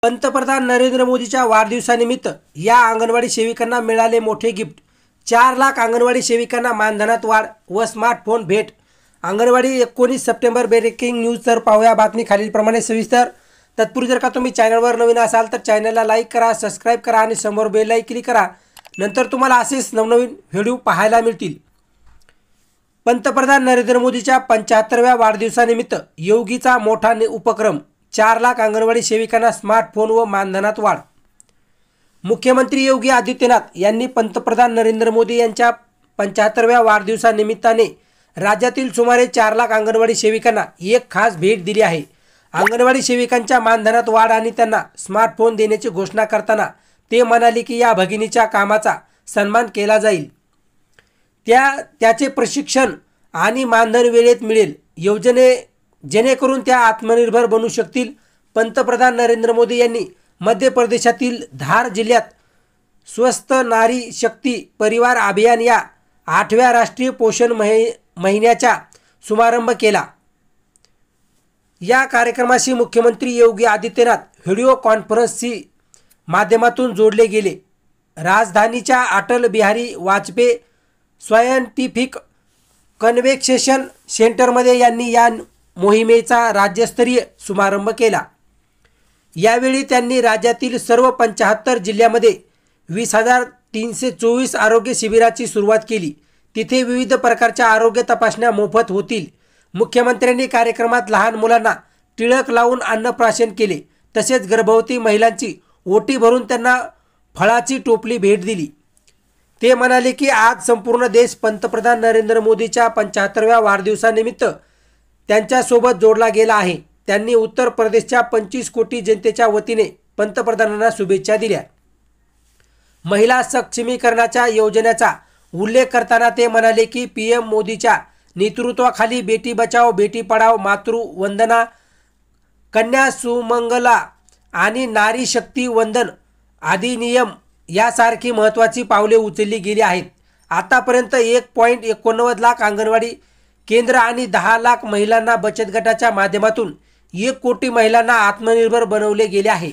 पंतप्रधान नरेंद्र मोदीच्या वाढदिवसानिमित्त या अंगणवाडी सेविकांना मिळाले मोठे गिफ्ट। 4 लाख अंगणवाडी सेविकांना मानधनात वाढ व स्मार्टफोन भेट। Anganwadi 19 September breaking news. तर पाहूया बातमी खालीलप्रमाणे सविस्तर। तत्पूर्वी जर का तुम्ही चॅनलवर नवीन असाल तर चॅनलला लाईक करा, सबस्क्राइब करा आणि समोर बेल आयकॉन क्लिक करा। नंतर तुम्हाला असेच नवनवीन व्हिडिओ पाहायला मिळतील। पंतप्रधान नरेंद्र मोदीच्या 75व्या वाढदिवसानिमित्त योगीचा मोठा उपक्रम। 4 लाख अंगणवाडी सेविकांना स्मार्टफोन व मानधनात वाढ। मुख्यमंत्री योगी आदित्यनाथ यांनी पंतप्रधान नरेंद्र मोदी यांच्या 75व्या वाढदिवसानिमित्ताने राज्यातील सुमारे 4 लाख अंगणवाडी सेविकांना एक खास भेट दिली आहे। अंगणवाडी सेविकांच्या मानधनात वाढ आणि त्यांना स्मार्टफोन देण्याची घोषणा करताना ते म्हणाले की या भगिनीच्या कामाचा सन्मान केला जाईल। त्याचे प्रशिक्षण आणि मानधन वेळेत मिळेल, जेणेकरून त्या आत्मनिर्भर बनू शकतील। पंतप्रधान नरेंद्र मोदी यांनी मध्य प्रदेशातील धार जिल्ह्यात स्वस्थ नारी शक्ती परिवार अभियान या 8व्या राष्ट्रीय पोषण महिन्याचा शुभारंभ केला। या कार्यक्रमाशी मुख्यमंत्री योगी आदित्यनाथ व्हिडिओ कॉन्फरन्सची माध्यमातून जोडले गेले। राजधानीच्या अटल बिहारी वाजपेयी सायंटिफिक कन्व्हेन्शन सेंटरमध्ये यांनी या मोहिमेचा राज्यस्तरीय शुभारंभ केला। यावेळी त्यांनी राज्यातील सर्व 75 जिल्ह्यांमध्ये 20,324 आरोग्य शिबिराची सुरुवात केली। तिथे विविध प्रकारच्या आरोग्य तपासण्या मोफत होतील। मुख्यमंत्र्यांनी कार्यक्रमात लहान मुलांना टिळक लावून अन्नप्राशन केले, तसेच गर्भवती महिलांची ओटी भरून त्यांना फळाची टोपली भेट दिली। ते म्हणाले की आज संपूर्ण देश पंतप्रधान नरेंद्र मोदीच्या 75व्या वाढदिवसानिमित्त त्यांच्यासोबत जोडला गेला आहे। त्यांनी उत्तर प्रदेशच्या 25 कोटी जनतेच्या वतीने पंतप्रधानांना शुभेच्छा दिल्या। महिला सक्षमीकरणाच्या योजनेचा उल्लेख करताना ते म्हणाले की पीएम मोदीच्या नेतृत्वाखाली बेटी बचाओ बेटी पढाओ, मातृ वंदना, कन्या सुमंगला आणि नारी शक्ती वंदन अधिनियम यासारखी महत्त्वाची पावले उचलली गेली आहेत। आतापर्यंत 1.89 लाख अंगणवाडी केंद्र आणि 10 लाख महिलांना बचत गटाच्या माध्यमातून 1 कोटी महिलांना आत्मनिर्भर बनवले गेले आहे।